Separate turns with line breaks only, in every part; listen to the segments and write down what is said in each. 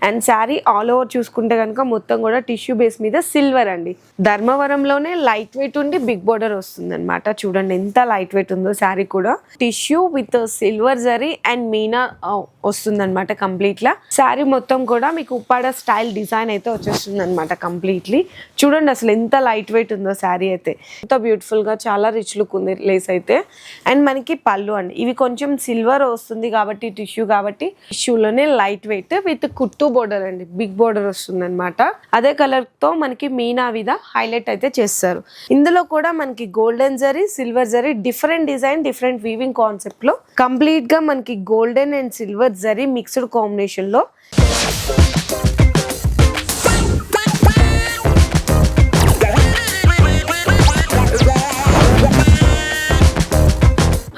And sari all over చూసుకుంటే కనుక మొత్తం కూడా టిష్యూ బేస్ మీద సిల్వర్ అండి. ధర్మవరంలోనే లైట్ వెయిట్ ఉండి బిగ్ బోర్డర్ వస్తుంది అనమాట. చూడండి ఎంత లైట్ వెయిట్ ఉందో శారీ కూడా. Tissue with silver zari and Meena వస్తుంది అనమాట కంప్లీట్ లా. శారీ మొత్తం కూడా మీకు ఉప్పాడ స్టైల్ డిజైన్ అయితే వచ్చేస్తుంది అనమాట కంప్లీట్లీ. చూడండి అసలు ఎంత లైట్ వెయిట్ ఉందో శారీ అయితే. ఎంత బ్యూటిఫుల్ గా చాలా రిచ్ లుక్ ఉంది లేస్ అయితే. అండ్ మనకి పళ్ళు అండి, ఇవి కొంచెం సిల్వర్ వస్తుంది కాబట్టి టిష్యూ కాబట్టి టిష్యూలోనే లైట్ వెయిట్ విత్ కుట్టు బోర్డర్ అండి, బిగ్ బోర్డర్ వస్తుంది అనమాట. అదే కలర్ తో మనకి మీనా విధ హైలైట్ అయితే చేస్తారు. ఇందులో కూడా మనకి golden zari silver zari different design different weaving concept లో కంప్లీట్ గా మనకి golden and silver zari mixed combination లో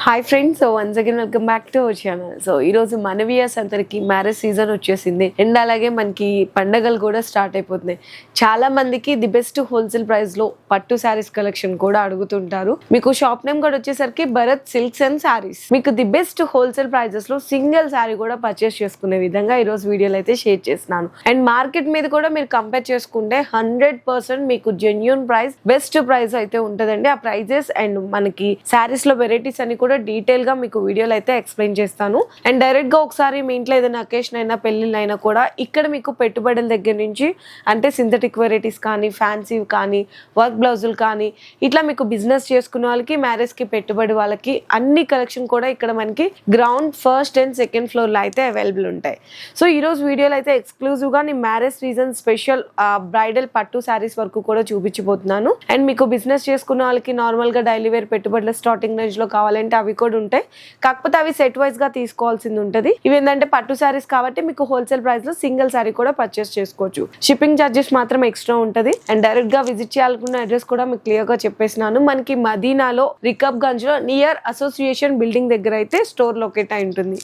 hi friends, so once again welcome back to our channel. So ఈరోజు మన వ్యూయర్స్ అందరికి మ్యారేజ్ సీజన్ వచ్చేసింది అండ్ అలాగే మనకి పండగలు కూడా స్టార్ట్ అయిపోతున్నాయి. చాలా మందికి ది బెస్ట్ హోల్సేల్ ప్రైస్ లో పట్టు శారీస్ కలెక్షన్ కూడా అడుగుతుంటారు. మీకు షాప్ నేమ్ కూడా వచ్చేసరికి భరత్ సిల్క్స్ అండ్ శారీస్. మీకు ది బెస్ట్ హోల్సేల్ ప్రైజెస్ లో సింగిల్ శారీ కూడా పర్చేస్ చేసుకునే విధంగా ఈ రోజు వీడియోలో అయితే షేర్ చేస్తున్నాను. అండ్ మార్కెట్ మీద కూడా మీరు కంపేర్ చేసుకుంటే 100% మీకు జెన్యూన్ ప్రైస్ బెస్ట్ ప్రైస్ అయితే ఉంటుందండి. ఆ ప్రైజెస్ అండ్ మనకి శారీస్ లో వెరైటీస్ అన్ని కూడా డీటెయిల్ గా మీకు వీడియోలో అయితే ఎక్స్ప్లెయిన్ చేస్తాను. అండ్ డైరెక్ట్ గా ఒకసారి మీ ఇంట్లో ఏదైనా అకేషన్ అయినా పెళ్లిళ్ళు అయినా కూడా ఇక్కడ మీకు పెట్టుబడుల దగ్గర నుంచి అంటే సింథటిక్ వెరైటీస్ కానీ ఫ్యాన్సీ కానీ వర్క్ బ్లౌజులు కానీ ఇట్లా మీకు బిజినెస్ చేసుకునే వాళ్ళకి మ్యారేజ్ కి పెట్టుబడి వాళ్ళకి అన్ని కలెక్షన్ కూడా ఇక్కడ మనకి ground first and second floor లో అయితే అవైలబుల్ ఉంటాయి. సో ఈ రోజు వీడియోలో అయితే ఎక్స్క్లూజివ్ గా నేను మ్యారేజ్ సీజన్ స్పెషల్ బ్రైడల్ పట్టు శారీస్ వరకు కూడా చూపించబోతున్నాను. అండ్ మీకు బిజినెస్ చేసుకునే వాళ్ళకి నార్మల్ గా డైలీ వేర్ పెట్టుబడుల స్టార్టింగ్ రేంజ్ లో కావాలంటే అవి కూడా ఉంటాయి. కాకపోతే అవి సెట్ వైజ్ గా తీసుకోవాల్సింది ఉంటుంది. ఇవి ఏంటంటే పట్టు శారీస్ కాబట్టి మీకు హోల్సేల్ ప్రైస్ లో సింగిల్ శారీ కూడా పర్చేస్ చేసుకోవచ్చు. షిప్పింగ్ ఛార్జెస్ మాత్రం ఎక్స్ట్రా ఉంటది. అండ్ డైరెక్ట్ గా విజిట్ చేయాలనుకున్న అడ్రస్ కూడా మీకు క్లియర్ గా చెప్పేసినాను. మనకి మదీనాలో రికబ్ గంజ్ లో నియర్ అసోసియేషన్ బిల్డింగ్ దగ్గర అయితే స్టోర్ లొకేట్ అయి ఉంటుంది.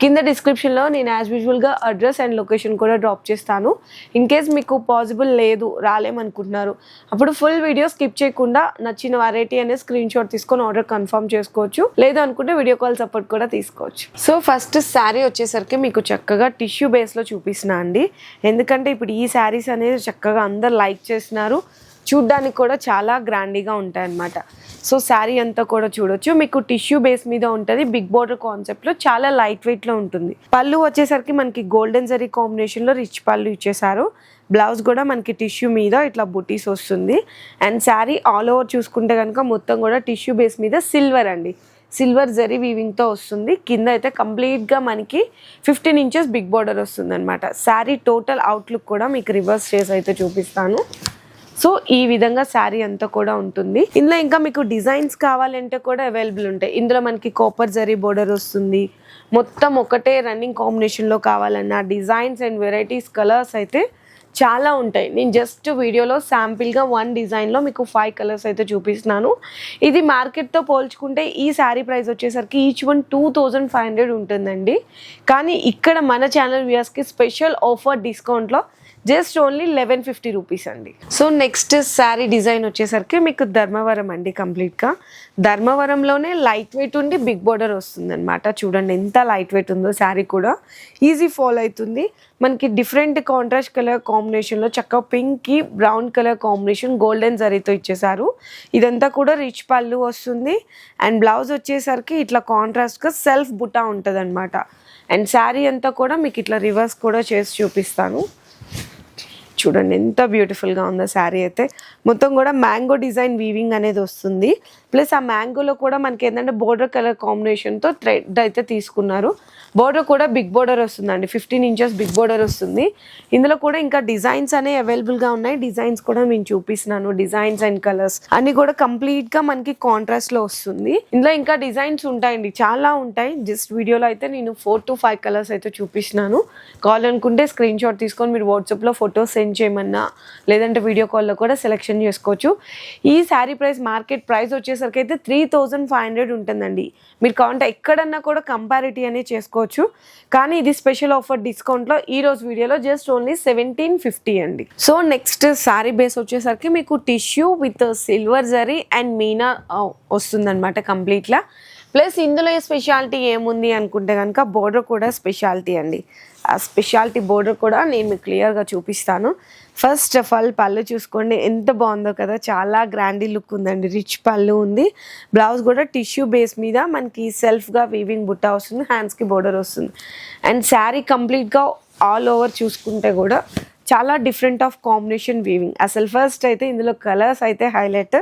కింద డిస్క్రిప్షన్ లో నేను యాజ్ యూజువల్ గా అడ్రస్ అండ్ లొకేషన్ కూడా డ్రాప్ చేస్తాను. ఇన్ కేస్ మీకు పాసిబుల్ లేదు రాలేమనుకుంటున్నారు అప్పుడు ఫుల్ వీడియో స్కిప్ చేయకుండా నచ్చిన వెరైటీ అనే స్క్రీన్ షాట్ తీసుకొని ఆర్డర్ కన్ఫర్మ్ చేసుకోవచ్చు. లేదు అనుకుంటే వీడియో కాల్ సపోర్ట్ కూడా తీసుకోవచ్చు. సో ఫస్ట్ శారీ వచ్చేసరికి మీకు చక్కగా టిష్యూ బేస్ లో చూపిస్తున్నా అండి. ఎందుకంటే ఇప్పుడు ఈ శారీస్ అనేది చక్కగా అందరు లైక్ చేస్తున్నారు, చూడ్డానికి కూడా చాలా గ్రాండీగా ఉంటాయి అన్నమాట. సో శారీ అంతా కూడా చూడొచ్చు, మీకు టిష్యూ బేస్ మీద ఉంటుంది. బిగ్ బోర్డర్ కాన్సెప్ట్ లో చాలా లైట్ వెయిట్ లో ఉంటుంది. పళ్ళు వచ్చేసరికి మనకి గోల్డెన్ జరీ కాంబినేషన్ లో రిచ్ పళ్ళు ఇచ్చేసారు. బ్లౌజ్ కూడా మనకి టిష్యూ మీద ఇట్లా బుటీస్ వస్తుంది. అండ్ శారీ ఆల్ ఓవర్ చూసుకుంటే కనుక మొత్తం కూడా టిష్యూ బేస్ మీద సిల్వర్ అండి, సిల్వర్ జరీ వీవింగ్ తో వస్తుంది. కింద అయితే కంప్లీట్ గా మనకి 15 ఇంచెస్ బిగ్ బోర్డర్ వస్తుంది అనమాట. శారీ టోటల్ అవుట్లుక్ కూడా మీకు రివర్స్ చేసి అయితే చూపిస్తాను. సో ఈ విధంగా శారీ అంతా కూడా ఉంటుంది. ఇందులో ఇంకా మీకు డిజైన్స్ కావాలంటే కూడా అవైలబుల్ ఉంటాయి. ఇందులో మనకి కాపర్ జరీ బోర్డర్ వస్తుంది. మొత్తం ఒకటే రన్నింగ్ కాంబినేషన్ లో కావాలన్నా డిజైన్స్ అండ్ వెరైటీస్ కలర్స్ అయితే చాలా ఉంటాయి. నేను జస్ట్ వీడియోలో శాంపిల్గా 1 డిజైన్లో మీకు 5 కలర్స్ అయితే చూపిస్తున్నాను. ఇది మార్కెట్తో పోల్చుకుంటే ఈ శారీ ప్రైస్ వచ్చేసరికి ఈచ్ వన్ 2500 ఉంటుందండి. కానీ ఇక్కడ మన ఛానల్ వ్యూయర్స్కి స్పెషల్ ఆఫర్ డిస్కౌంట్లో జస్ట్ ఓన్లీ 1150 రూపీస్ అండి. సో నెక్స్ట్ శారీ డిజైన్ వచ్చేసరికి మీకు ధర్మవరం అండి. కంప్లీట్గా ధర్మవరంలోనే లైట్ వెయిట్ ఉండి బిగ్ బోర్డర్ వస్తుంది అనమాట. చూడండి ఎంత లైట్ వెయిట్ ఉందో శారీ కూడా. ఈజీ ఫాల్ అవుతుంది. మనకి డిఫరెంట్ కాంట్రాస్ట్ కలర్ కాంబినేషన్లో చక్కగా పింక్కి బ్రౌన్ కలర్ కాంబినేషన్ గోల్డెన్ జరీతో ఇచ్చేసారు. ఇదంతా కూడా రిచ్ పళ్ళు వస్తుంది. అండ్ బ్లౌజ్ వచ్చేసరికి ఇట్లా కాంట్రాస్ట్గా సెల్ఫ్ బుటా ఉంటుంది అనమాట. అండ్ శారీ అంతా కూడా మీకు ఇట్లా రివర్స్ కూడా చేసి చూపిస్తాను. చూడండి ఎంత బ్యూటిఫుల్గా ఉందో శారీ అయితే. మొత్తం కూడా మ్యాంగో డిజైన్ వీవింగ్ అనేది వస్తుంది. ప్లస్ ఆ మ్యాంగోలో కూడా మనకి ఏంటంటే బోర్డర్ కలర్ కాంబినేషన్తో థ్రెడ్ అయితే తీసుకున్నారు. బోర్డర్ కూడా బిగ్ బోర్డర్ వస్తుందండి, 15 ఇంచెస్ బిగ్ బోర్డర్ వస్తుంది. ఇందులో కూడా ఇంకా డిజైన్స్ అనేవి అవైలబుల్గా ఉన్నాయి. డిజైన్స్ కూడా నేను చూపిస్తున్నాను. డిజైన్స్ అండ్ కలర్స్ అన్ని కూడా కంప్లీట్గా మనకి కాంట్రాస్ట్లో వస్తుంది. ఇందులో ఇంకా డిజైన్స్ ఉంటాయండి, చాలా ఉంటాయి. జస్ట్ వీడియోలో అయితే నేను 4 to 5 కలర్స్ అయితే చూపిస్తున్నాను. కావాలనుకుంటే స్క్రీన్ షాట్ తీసుకొని మీరు వాట్సాప్లో ఫొటోస్ సెండ్ చేయమన్నా లేదంటే వీడియో కాల్లో కూడా సెలెక్షన్ చేసుకోవచ్చు. ఈ శారీ ప్రైస్ మార్కెట్ ప్రైస్ వచ్చేసరికి అయితే 3500 ఉంటుందండి. మీరు కావాలంటే ఎక్కడన్నా కూడా కంపారిటీ అనేది చేసుకోవచ్చు. కానీ ఇది స్పెషల్ ఆఫర్ డిస్కౌంట్లో ఈ రోజు వీడియోలో జస్ట్ ఓన్లీ 1750 అండి. సో నెక్స్ట్ శారీ బేస్ వచ్చేసరికి మీకు tissue with silver zari and Meena వస్తుంది అనమాట కంప్లీట్లా. ప్లస్ ఇందులో స్పెషాలిటీ ఏముంది అనుకుంటే కనుక బోర్డర్ కూడా స్పెషాలిటీ అండి. ఆ స్పెషాలిటీ బోర్డర్ కూడా నేను మీకు క్లియర్గా చూపిస్తాను. ఫస్ట్ ఆఫ్ ఆల్ పళ్ళు చూసుకోండి ఎంత బాగుందో కదా, చాలా గ్రాండీ లుక్ ఉందండి. రిచ్ పళ్ళు ఉంది. బ్లౌజ్ కూడా టిష్యూ బేస్ మీద మనకి సెల్ఫ్గా వీవింగ్ బుట్ట వస్తుంది, హ్యాండ్స్కి బోర్డర్ వస్తుంది. అండ్ శారీ కంప్లీట్గా ఆల్ ఓవర్ చూసుకుంటే కూడా చాలా డిఫరెంట్ ఆఫ్ కాంబినేషన్ వీవింగ్. అసలు ఫస్ట్ అయితే ఇందులో కలర్స్ అయితే హైలైట్.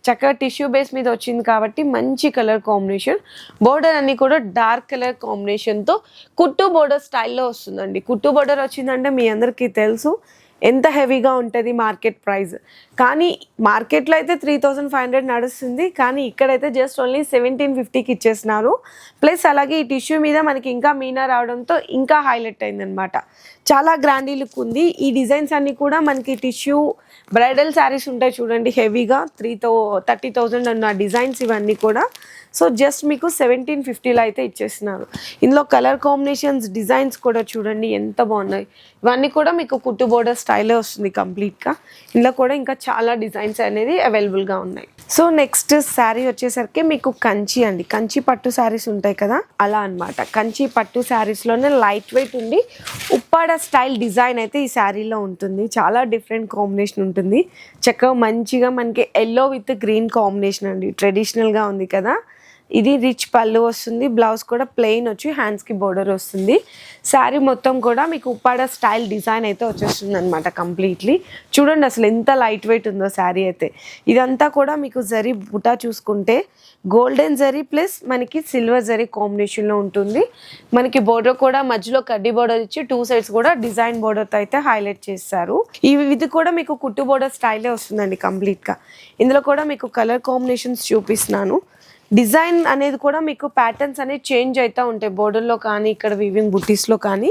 చక్కగా టిష్యూ బేస్ మీద వచ్చింది కాబట్టి మంచి కలర్ కాంబినేషన్. బోర్డర్ అన్ని కూడా డార్క్ కలర్ కాంబినేషన్తో కుట్టు బోర్డర్ స్టైల్లో వస్తుందండి. కుట్టు బోర్డర్ వచ్చిందంటే మీ అందరికీ తెలుసు ఎంత హెవీగా ఉంటుంది మార్కెట్ ప్రైస్. కానీ మార్కెట్లో అయితే 3500 నడుస్తుంది, కానీ ఇక్కడైతే జస్ట్ ఓన్లీ 1750కి ఇచ్చేస్తున్నారు. ప్లస్ అలాగే ఈ టిష్యూ మీద మనకి ఇంకా మీనా రావడంతో ఇంకా హైలైట్ అయిందనమాట. చాలా గ్రాండీ లుక్ ఉంది. ఈ డిజైన్స్ అన్నీ కూడా మనకి టిష్యూ బ్రైడల్ శారీస్ ఉంటాయి చూడండి, హెవీగా 30,000 అన్న డిజైన్స్ ఇవన్నీ కూడా. సో జస్ట్ మీకు 1750లో అయితే ఇచ్చేస్తున్నారు. ఇందులో కలర్ కాంబినేషన్స్ డిజైన్స్ కూడా చూడండి ఎంత బాగున్నాయి. ఇవన్నీ కూడా మీకు కుట్టు బోర్డర్ స్టైలే వస్తుంది కంప్లీట్గా. ఇందులో కూడా ఇంకా చాలా డిజైన్స్ అనేది అవైలబుల్గా ఉన్నాయి. సో నెక్స్ట్ శారీ వచ్చేసరికి మీకు కంచి అండి. కంచి పట్టు శారీస్ ఉంటాయి కదా, అలా అనమాట. కంచి పట్టు శారీస్లోనే లైట్ వెయిట్ ఉండి ఉప్పాడ స్టైల్ డిజైన్ అయితే ఈ శారీలో ఉంటుంది. చాలా డిఫరెంట్ కాంబినేషన్ ఉంటుంది. చక్కగా మంచిగా మనకి ఎల్లో విత్ గ్రీన్ కాంబినేషన్ అండి. ట్రెడిషనల్గా ఉంది కదా. ఇది రిచ్ పళ్ళు వస్తుంది. బ్లౌజ్ కూడా ప్లెయిన్ వచ్చి హ్యాండ్స్కి బోర్డర్ వస్తుంది. శారీ మొత్తం కూడా మీకు ఉప్పాడ స్టైల్ డిజైన్ అయితే వచ్చేస్తుంది అనమాట కంప్లీట్లీ. చూడండి అసలు ఎంత లైట్ వెయిట్ ఉందో శారీ అయితే. ఇదంతా కూడా మీకు జరీ బుటా చూసుకుంటే గోల్డెన్ జరీ ప్లస్ మనకి సిల్వర్ జరీ కాంబినేషన్లో ఉంటుంది. మనకి బోర్డర్ కూడా మధ్యలో కడ్డీ బోర్డర్ ఇచ్చి 2 సైడ్స్ కూడా డిజైన్ బోర్డర్తో అయితే హైలైట్ చేస్తారు. ఇది కూడా మీకు కుట్టు బోర్డర్ స్టైలే వస్తుందండి కంప్లీట్గా. ఇందులో కూడా మీకు కలర్ కాంబినేషన్స్ చూపిస్తున్నాను. డిజైన్ అనేది కూడా మీకు ప్యాటర్న్స్ అనేవి చేంజ్ అవుతూ ఉంటాయి బోర్డర్లో కానీ ఇక్కడ వీవింగ్ బుటీస్లో కానీ.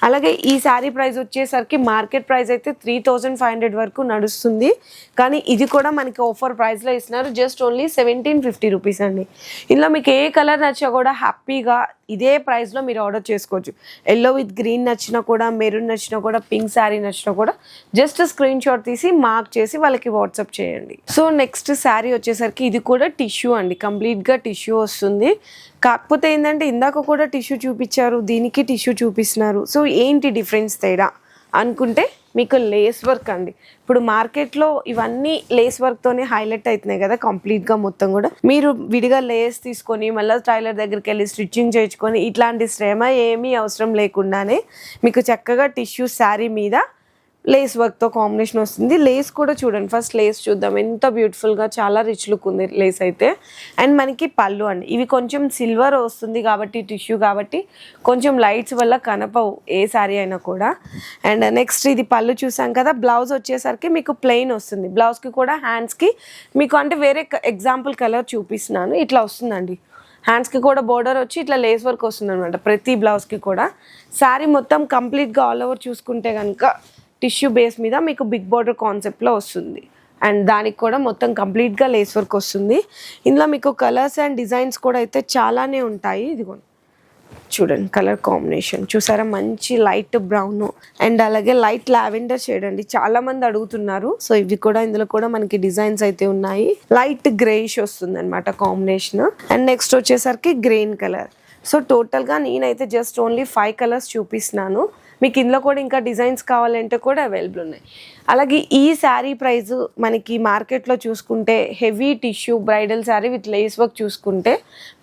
అలాగే ఈ శారీ ప్రైస్ వచ్చేసరికి మార్కెట్ ప్రైస్ అయితే 3500 వరకు నడుస్తుంది. కానీ ఇది కూడా మనకి ఆఫర్ ప్రైస్లో ఇస్తున్నారు. జస్ట్ ఓన్లీ 1750 రూపీస్ అండి. ఇందులో మీకు ఏ కలర్ నచ్చా కూడా హ్యాపీగా ఇదే ప్రైస్లో మీరు ఆర్డర్ చేసుకోవచ్చు. ఎల్లో విత్ గ్రీన్ నచ్చినా కూడా, మెరూన్ నచ్చినా కూడా, పింక్ శారీ నచ్చినా కూడా జస్ట్ స్క్రీన్ షాట్ తీసి మార్క్ చేసి వాళ్ళకి వాట్సాప్ చేయండి. సో నెక్స్ట్ శారీ వచ్చేసరికి ఇది కూడా టిష్యూ అండి. కంప్లీట్గా టిష్యూ వస్తుంది. కాకపోతే ఏంటంటే ఇందాక కూడా టిష్యూ చూపించారు, దీనికి టిష్యూ చూపిస్తున్నారు. సో ఏంటి డిఫరెన్స్ తేడా అనుకుంటే మీకు లేస్ వర్క్ అండి. ఇప్పుడు మార్కెట్లో ఇవన్నీ లేస్ వర్క్తోనే హైలైట్ అవుతున్నాయి కదా కంప్లీట్గా మొత్తం కూడా. మీరు విడిగా లేస్ తీసుకొని మళ్ళీ టైలర్ దగ్గరికి వెళ్ళి స్టిచ్చింగ్ చేయించుకొని ఇట్లాంటి శ్రమ ఏమీ అవసరం లేకుండానే మీకు చక్కగా టిష్యూ శారీ మీద లేస్ వర్క్తో కాంబినేషన్ వస్తుంది. లేస్ కూడా చూడండి, ఫస్ట్ లేస్ చూద్దాం ఎంత బ్యూటిఫుల్గా, చాలా రిచ్ లుక్ ఉంది లేస్ అయితే. అండ్ మనకి పళ్ళు అండి, ఇవి కొంచెం సిల్వర్ వస్తుంది కాబట్టి టిష్యూ కాబట్టి కొంచెం లైట్స్ వల్ల కనపవు ఏ శారీ అయినా కూడా. అండ్ నెక్స్ట్ ఇది పళ్ళు చూసాం కదా. బ్లౌజ్ వచ్చేసరికి మీకు ప్లెయిన్ వస్తుంది. బ్లౌజ్కి కూడా హ్యాండ్స్కి మీకు అంటే వేరే ఎగ్జాంపుల్ కలర్ చూపిస్తున్నాను, ఇట్లా వస్తుందండి. హ్యాండ్స్కి కూడా బోర్డర్ వచ్చి ఇట్లా లేస్ వర్క్ వస్తుంది అనమాట ప్రతి బ్లౌజ్కి కూడా. శారీ మొత్తం కంప్లీట్గా ఆల్ ఓవర్ చూసుకుంటే కనుక టిష్యూ బేస్ మీద మీకు బిగ్ బోర్డర్ కాన్సెప్ట్లో వస్తుంది. అండ్ దానికి కూడా మొత్తం కంప్లీట్గా లేస్ వర్క్ వస్తుంది. ఇందులో మీకు కలర్స్ అండ్ డిజైన్స్ కూడా అయితే చాలానే ఉంటాయి. ఇదిగో చూడండి కలర్ కాంబినేషన్ చూసారా, మంచి లైట్ బ్రౌన్ అండ్ అలాగే లైట్ లావెండర్ షేడ్ అండి. చాలా మంది అడుగుతున్నారు. సో ఇవి కూడా ఇందులో కూడా మనకి డిజైన్స్ అయితే ఉన్నాయి. లైట్ గ్రేయిష్ వస్తుంది అనమాట కాంబినేషన్. అండ్ నెక్స్ట్ వచ్చేసరికి గ్రీన్ కలర్. సో టోటల్గా నేనైతే జస్ట్ ఓన్లీ 5 కలర్స్ చూపిస్తున్నాను. మీకు ఇందులో కూడా ఇంకా డిజైన్స్ కావాలంటే కూడా అవైలబుల్ ఉన్నాయి. అలాగే ఈ శారీ ప్రైస్ మనకి మార్కెట్లో చూసుకుంటే heavy tissue bridal sari with lace work చూసుకుంటే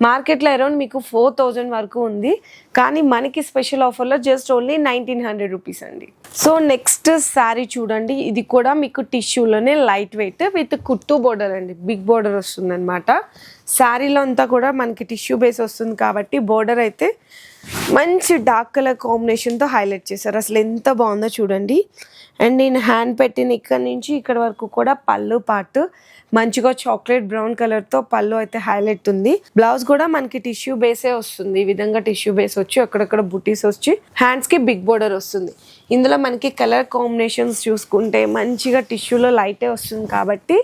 మార్కెట్లో అరౌండ్ మీకు 4000 వరకు ఉంది. కానీ మనకి స్పెషల్ ఆఫర్లో జస్ట్ ఓన్లీ 1900 రూపీస్ అండి. సో నెక్స్ట్ శారీ చూడండి, ఇది కూడా మీకు టిష్యూలోనే లైట్ వెయిట్ విత్ కుట్టు బోర్డర్ అండి. బిగ్ బోర్డర్ వస్తుంది అనమాట. శారీలో అంతా కూడా మనకి టిష్యూ బేస్ వస్తుంది కాబట్టి బోర్డర్ అయితే మంచి డార్క్ కలర్ కాంబినేషన్తో హైలైట్ చేశారు. అసలు ఎంత బాగుందో చూడండి. అండ్ నేను హ్యాండ్ పెట్టిన ఇక్కడ నుంచి ఇక్కడ వరకు కూడా పళ్ళు పార్ట్ మంచిగా చాక్లెట్ బ్రౌన్ కలర్తో పళ్ళు అయితే హైలైట్ ఉంది. బ్లౌజ్ కూడా మనకి టిష్యూ బేసే వస్తుంది. ఈ విధంగా టిష్యూ బేస్ వచ్చి అక్కడక్కడ బుటీస్ వచ్చి హ్యాండ్స్కి బిగ్ బోర్డర్ వస్తుంది. ఇందులో మనకి కలర్ కాంబినేషన్స్ చూసుకుంటే మంచిగా టిష్యూలో లైటే వస్తుంది కాబట్టి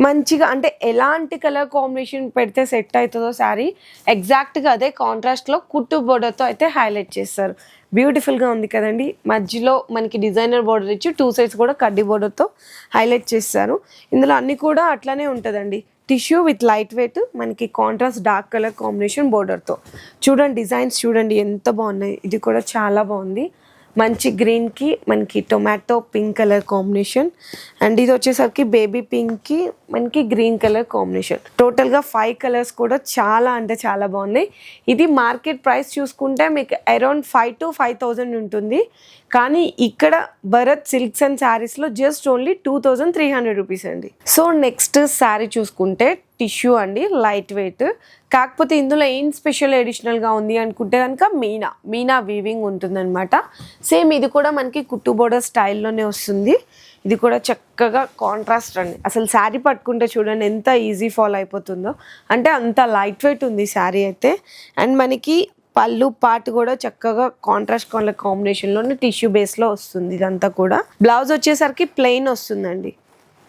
మంచిగా అంటే ఎలాంటి కలర్ కాంబినేషన్ పెడితే సెట్ అవుతుందో శారీ ఎగ్జాక్ట్గా అదే కాంట్రాస్ట్లో కుట్టు బోర్డర్తో అయితే హైలైట్ చేస్తారు. బ్యూటిఫుల్గా ఉంది కదండి. మధ్యలో మనకి డిజైనర్ బోర్డర్ ఇచ్చి 2 సైడ్స్ కూడా కడ్డీ బోర్డర్తో హైలైట్ చేస్తారు. ఇందులో అన్నీ కూడా అట్లానే ఉంటుందండి. టిష్యూ విత్ లైట్ వెయిట్, మనకి కాంట్రాస్ట్ డార్క్ కలర్ కాంబినేషన్ బోర్డర్తో. చూడండి డిజైన్స్ చూడండి ఎంత బాగున్నాయి. ఇది కూడా చాలా బాగుంది. మంచి గ్రీన్కి మనకి tomato pink colour combination, and ఇది వచ్చేసరికి బేబీ పింక్కి మనకి గ్రీన్ కలర్ కాంబినేషన్. టోటల్గా 5 కలర్స్ కూడా చాలా అంటే చాలా బాగున్నాయి. ఇది మార్కెట్ ప్రైస్ చూసుకుంటే మీకు అరౌండ్ 5 to 5,000 ఉంటుంది. కానీ ఇక్కడ భరత్ సిల్క్స్ అండ్ శారీస్లో జస్ట్ ఓన్లీ 2,300 రూపీస్ అండి. సో నెక్స్ట్ శారీ చూసుకుంటే టిష్యూ అండి, లైట్ వెయిట్. కాకపోతే ఇందులో ఏం స్పెషల్ ఎడిషనల్గా ఉంది అనుకుంటే కనుక మీనా వీవింగ్ ఉంటుందన్నమాట. సేమ్ ఇది కూడా మనకి కుట్టు బోర్డర్ స్టైల్లోనే వస్తుంది. ఇది కూడా చక్కగా కాంట్రాస్ట్ అండి. అసలు శారీ పట్టుకుంటే చూడండి ఎంత ఈజీ ఫాల్ అయిపోతుందో, అంటే అంత లైట్ వెయిట్ ఉంది శారీ అయితే. అండ్ మనకి పళ్ళు పార్ట్ కూడా చక్కగా కాంట్రాస్ట్ కలర్ కాంబినేషన్లోనే టిష్యూ బేస్లో వస్తుంది. ఇదంతా కూడా బ్లౌజ్ వచ్చేసరికి ప్లెయిన్ వస్తుందండి.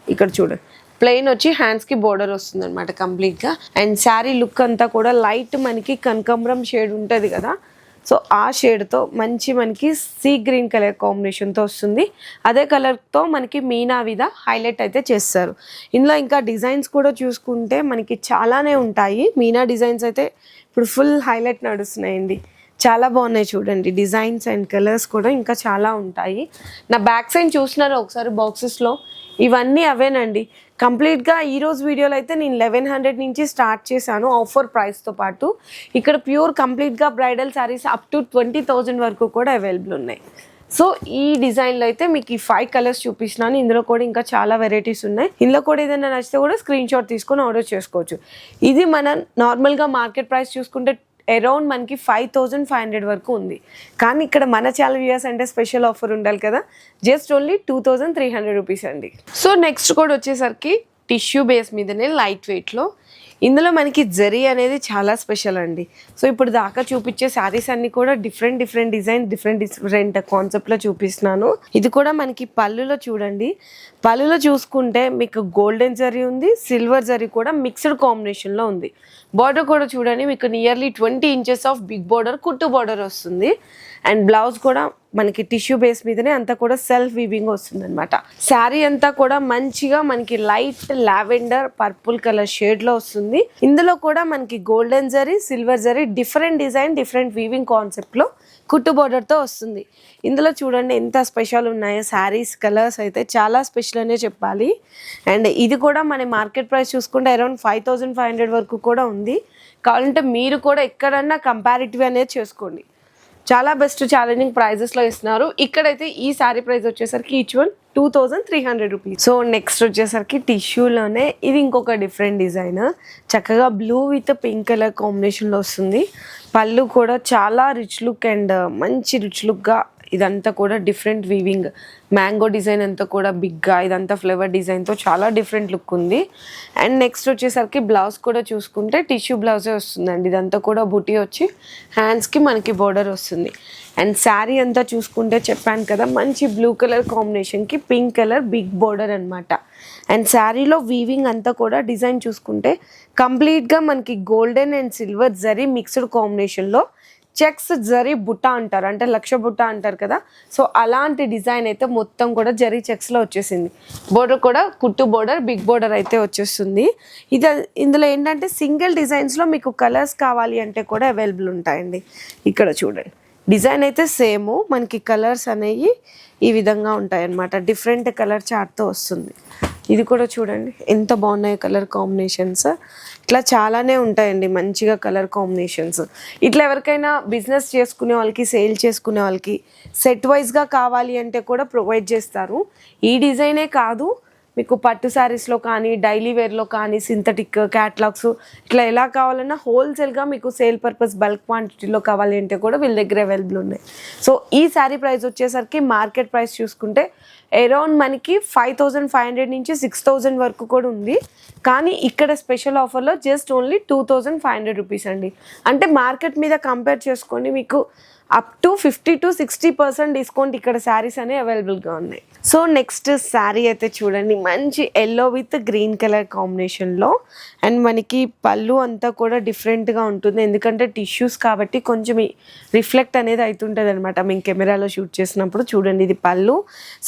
ఇక్కడ చూడండి ప్లెయిన్ వచ్చి హ్యాండ్స్కి బోర్డర్ వస్తుంది అనమాట కంప్లీట్గా. అండ్ శారీ లుక్ అంతా కూడా లైట్ మనకి కనకాంబరం షేడ్ ఉంటుంది కదా, సో ఆ షేడ్తో మంచి మనకి సీ గ్రీన్ కలర్ కాంబినేషన్తో వస్తుంది. అదే కలర్తో మనకి మీనా విధ హైలైట్ అయితే చేస్తారు. ఇందులో ఇంకా డిజైన్స్ కూడా చూసుకుంటే మనకి చాలానే ఉంటాయి. మీనా డిజైన్స్ అయితే ఇప్పుడు ఫుల్ హైలైట్ నడుస్తున్నాయండి. చాలా బాగున్నాయి చూడండి డిజైన్స్ అండ్ కలర్స్ కూడా ఇంకా చాలా ఉంటాయి. నా బ్యాక్ సైడ్ చూసినారు ఒకసారి బాక్సెస్లో, ఇవన్నీ అవేనండి. కంప్లీట్గా ఈరోజు వీడియోలో అయితే నేను 1100 నుంచి స్టార్ట్ చేశాను ఆఫర్ ప్రైస్తో పాటు. ఇక్కడ ప్యూర్ కంప్లీట్గా బ్రైడల్ శారీస్ అప్ టు 20,000 వరకు కూడా అవైలబుల్ ఉన్నాయి. సో ఈ డిజైన్లో అయితే మీకు ఈ 5 కలర్స్ చూపిస్తున్నాను. ఇందులో కూడా ఇంకా చాలా వెరైటీస్ ఉన్నాయి. ఇందులో కూడా ఏదైనా నచ్చితే కూడా స్క్రీన్ షాట్ తీసుకొని ఆర్డర్ చేసుకోవచ్చు. ఇది మన నార్మల్గా మార్కెట్ ప్రైస్ చూసుకుంటే అరౌండ్ మనకి 5,500 వరకు ఉంది. కానీ ఇక్కడ మన ఛానల్ వ్యూయర్స్ అంటే స్పెషల్ ఆఫర్ ఉండాలి కదా, జస్ట్ ఓన్లీ 2,300 రూపీస్ అండి. సో నెక్స్ట్ కూడా వచ్చేసరికి టిష్యూ బేస్ మీదనే లైట్ వెయిట్లో. ఇందులో మనకి జరీ అనేది చాలా స్పెషల్ అండి. సో ఇప్పుడు దాకా చూపించే శారీస్ అన్ని కూడా డిఫరెంట్ డిజైన్ డిఫరెంట్ కాన్సెప్ట్లో చూపిస్తున్నాను. ఇది కూడా మనకి పళ్ళులో చూడండి, పళ్ళులో చూసుకుంటే మీకు గోల్డెన్ జరీ ఉంది, సిల్వర్ జరీ కూడా మిక్స్డ్ కాంబినేషన్లో ఉంది. బార్డర్ కూడా చూడండి మీకు nearly 20 inches of big border కుట్టు బార్డర్ వస్తుంది. అండ్ బ్లౌజ్ కూడా మనకి టిష్యూ బేస్ మీదనే అంతా కూడా సెల్ఫ్ వీవింగ్ వస్తుంది అనమాట. శారీ అంతా కూడా మంచిగా మనకి లైట్ లావెండర్ పర్పుల్ కలర్ షేడ్లో వస్తుంది. ఇందులో కూడా మనకి golden zari silver zari different design different weaving కాన్సెప్ట్లో కుట్టు బార్డర్తో వస్తుంది. ఇందులో చూడండి ఎంత స్పెషల్ ఉన్నాయో శారీస్ కలర్స్ అయితే చాలా స్పెషల్ అనే చెప్పాలి. అండ్ ఇది కూడా మన మార్కెట్ ప్రైస్ చూసుకుంటే అరౌండ్ 5,500 వరకు కూడా ఉంది. కావాలంటే మీరు కూడా ఎక్కడన్నా కంపారిటివ్ అనేది చేసుకోండి. చాలా బెస్ట్ ఛాలెంజింగ్ ప్రైజెస్లో ఇస్తున్నారు. ఇక్కడైతే ఈ శారీ ప్రైస్ వచ్చేసరికి each one 2,300 rupees. So next వచ్చేసరికి టిష్యూలోనే ఇది ఇంకొక డిఫరెంట్ డిజైన్, చక్కగా బ్లూ విత్ పింక్ కలర్ కాంబినేషన్లో వస్తుంది. పళ్ళు కూడా చాలా రిచ్ లుక్ అండ్ మంచి రిచ్ లుక్గా ఇదంతా కూడా డిఫరెంట్ వీవింగ్ మ్యాంగో డిజైన్ అంతా కూడా బిగ్గా ఇదంతా ఫ్లేవర్ డిజైన్తో చాలా డిఫరెంట్ లుక్ ఉంది. అండ్ నెక్స్ట్ వచ్చేసరికి బ్లౌజ్ కూడా చూసుకుంటే టిష్యూ బ్లౌజే వస్తుందండి. ఇదంతా కూడా బుటీ వచ్చి హ్యాండ్స్కి మనకి బోర్డర్ వస్తుంది. అండ్ శారీ అంతా చూసుకుంటే చెప్పాను కదా మంచి బ్లూ కలర్ కాంబినేషన్కి పింక్ కలర్ బిగ్ బోర్డర్ అనమాట. అండ్ శారీలో వీవింగ్ అంతా కూడా డిజైన్ చూసుకుంటే కంప్లీట్గా మనకి golden and silver zari mixed కాంబినేషన్లో చెక్స్ జరీ బుట్ట అంటారు, అంటే లక్ష బుట్ట అంటారు కదా, సో అలాంటి డిజైన్ అయితే మొత్తం కూడా జరీ చెక్స్లో వచ్చేసింది. బోర్డర్ కూడా కుట్టు బోర్డర్ బిగ్ బోర్డర్ అయితే వచ్చేస్తుంది. ఇందులో ఏంటంటే సింగిల్ డిజైన్స్లో మీకు కలర్స్ కావాలి అంటే కూడా అవైలబుల్ ఉంటాయండి. ఇక్కడ చూడండి డిజైన్ అయితే సేమ్, మనకి కలర్స్ అనేవి ఈ విధంగా ఉంటాయి అన్నమాట. డిఫరెంట్ కలర్ చార్ట్తో వస్తుంది. ఇది కూడా చూడండి ఎంత బాగున్నాయి కలర్ కాంబినేషన్స్. ఇట్లా చాలానే ఉంటాయండి మంచిగా కలర్ కాంబినేషన్స్. ఇట్లా ఎవరికైనా బిజినెస్ చేసుకునే వాళ్ళకి సేల్ చేసుకునే వాళ్ళకి సెట్ వైజ్గా కావాలి అంటే కూడా ప్రొవైడ్ చేస్తారు. ఈ డిజైనే కాదు మీకు పట్టు శారీస్లో కానీ డైలీ వేర్లో కానీ సింథటిక్ క్యాట్లాగ్స్ ఇట్లా ఎలా కావాలన్నా హోల్సేల్గా మీకు సేల్ పర్పస్ బల్క్ క్వాంటిటీలో కావాలి అంటే కూడా వీళ్ళ దగ్గర అవైలబుల్ ఉన్నాయి. సో ఈ శారీ ప్రైస్ వచ్చేసరికి మార్కెట్ ప్రైస్ చూసుకుంటే అరౌండ్ మనకి 5,500 నుంచి 6,000 వరకు కూడా ఉంది. కానీ ఇక్కడ స్పెషల్ ఆఫర్లో జస్ట్ ఓన్లీ 2,500 రూపీస్ అండి. అంటే మార్కెట్ మీద కంపేర్ చేసుకొని మీకు అప్ టు 50-60% డిస్కౌంట్ ఇక్కడ శారీస్ అనేవి అవైలబుల్గా ఉన్నాయి. సో నెక్స్ట్ శారీ అయితే చూడండి, మంచి ఎల్లో విత్ గ్రీన్ కలర్ కాంబినేషన్లో, అండ్ మనకి పళ్ళు అంతా కూడా డిఫరెంట్గా ఉంటుంది, ఎందుకంటే టిష్యూస్ కాబట్టి కొంచెం రిఫ్లెక్ట్ అనేది అవుతుంటుంది అనమాట మేము కెమెరాలో షూట్ చేసినప్పుడు. చూడండి, ఇది పళ్ళు,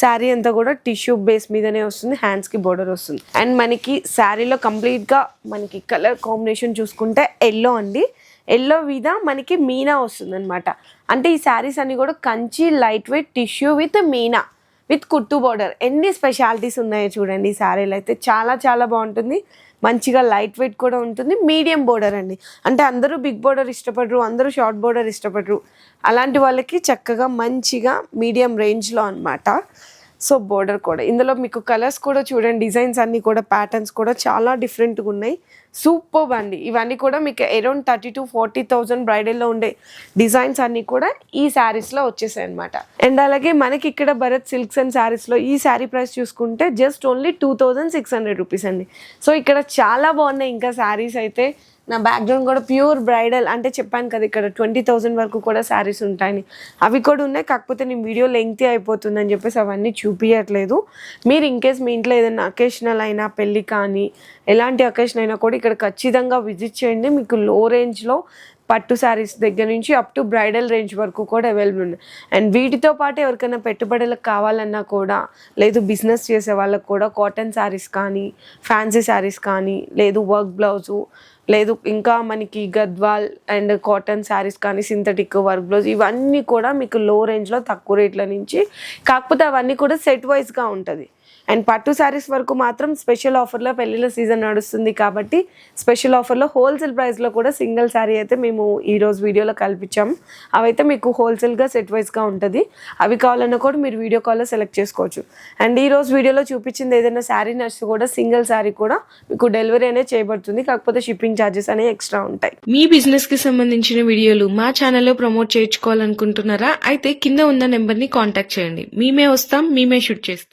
శారీ అంతా కూడా టిష్యూ బేస్ మీదనే వస్తుంది, హ్యాండ్స్కి బోర్డర్ వస్తుంది. అండ్ మనకి శారీలో కంప్లీట్గా మనకి కలర్ కాంబినేషన్ చూసుకుంటే ఎల్లో అండి, ఎల్లో మీద మనకి మీనా వస్తుంది అనమాట. అంటే ఈ శారీస్ అన్ని కూడా Kanchi light weight tissue with Meena with కుట్టు బోర్డర్. ఎన్ని స్పెషాలిటీస్ ఉన్నాయో చూడండి. ఈ శారీలు అయితే చాలా చాలా బాగుంటుంది, మంచిగా లైట్ వెయిట్ కూడా ఉంటుంది, మీడియం బోర్డర్ అండి. అంటే అందరూ బిగ్ బోర్డర్ ఇష్టపడరు, అందరూ షార్ట్ బోర్డర్ ఇష్టపడరు, అలాంటి వాళ్ళకి చక్కగా మంచిగా మీడియం రేంజ్లో అనమాట. సో బోర్డర్ కూడా ఇందులో మీకు కలర్స్ కూడా చూడండి, డిజైన్స్ అన్నీ కూడా ప్యాటర్న్స్ కూడా చాలా డిఫరెంట్గా ఉన్నాయి. సూపర్ అండి. ఇవన్నీ కూడా మీకు అరౌండ్ 30,000-40,000 బ్రైడల్లో ఉండే డిజైన్స్ అన్నీ కూడా ఈ శారీస్లో వచ్చేసాయి అనమాట. అండ్ అలాగే మనకి ఇక్కడ భరత్ సిల్క్స్ అండ్ శారీస్లో ఈ శారీ ప్రైస్ చూసుకుంటే జస్ట్ ఓన్లీ 2,600 రూపీస్ అండి. సో ఇక్కడ చాలా బాగున్నాయి ఇంకా శారీస్ అయితే. నా బ్యాక్గ్రౌండ్ కూడా ప్యూర్ బ్రైడల్, అంటే చెప్పాను కదా ఇక్కడ 20,000 వరకు కూడా శారీస్ ఉంటాయని, అవి కూడా ఉన్నాయి. కాకపోతే నేను వీడియో లెంగ్తీ అయిపోతుందని చెప్పేసి అవన్నీ చూపించట్లేదు. మీరు ఇన్కేస్ మీ ఇంట్లో ఏదైనా అకేషనల్ అయినా, పెళ్ళి కానీ ఎలాంటి అకేషన్ అయినా కూడా ఇక్కడ ఖచ్చితంగా విజిట్ చేయండి. మీకు లో రేంజ్లో పట్టు శారీస్ దగ్గర నుంచి అప్ టు బ్రైడల్ రేంజ్ వరకు కూడా అవైలబుల్ ఉన్నాయి. అండ్ వీటితో పాటు ఎవరికైనా పెట్టుబడులకు కావాలన్నా కూడా, లేదు బిజినెస్ చేసే వాళ్ళకు కూడా కాటన్ శారీస్ కానీ, ఫ్యాన్సీ శారీస్ కానీ, లేదు వర్క్ బ్లౌజు, లేదు ఇంకా మనకి గద్వాల్ అండ్ కాటన్ శారీస్ కానీ, సింథటిక్ వర్క్ బ్లౌజ్, ఇవన్నీ కూడా మీకు లో రేంజ్లో తక్కువ రేట్ల నుంచి, కాకపోతే అవన్నీ కూడా సెట్ వైజ్గా ఉంటుంది. అండ్ పట్టు శారీస్ వరకు మాత్రం స్పెషల్ ఆఫర్లో పెళ్ళిళ్ళ సీజన్ నడుస్తుంది కాబట్టి స్పెషల్ ఆఫర్లో హోల్సేల్ ప్రైస్లో కూడా సింగిల్ శారీ అయితే మేము ఈరోజు వీడియోలో కల్పించాము. అవైతే మీకు హోల్సేల్గా సెట్ వైజ్గా ఉంటుంది. అవి కావాలన్నా కూడా మీరు వీడియో కాల్లో సెలెక్ట్ చేసుకోవచ్చు. అండ్ ఈరోజు వీడియోలో చూపించింది ఏదైనా శారీ నచ్చితే కూడా సింగిల్ శారీ కూడా మీకు డెలివరీ అనేది చేయబడుతుంది, కాకపోతే షిప్పింగ్ ఛార్జెస్ అనేవి ఎక్స్ట్రా ఉంటాయి.
మీ బిజినెస్ కి సంబంధించిన వీడియోలు మా ఛానల్లో ప్రమోట్ చేయించుకోవాలనుకుంటున్నారా? అయితే కింద ఉన్న నెంబర్ ని కాంటాక్ట్ చేయండి. మేమే వస్తాం, మేమే షూట్ చేస్తాం.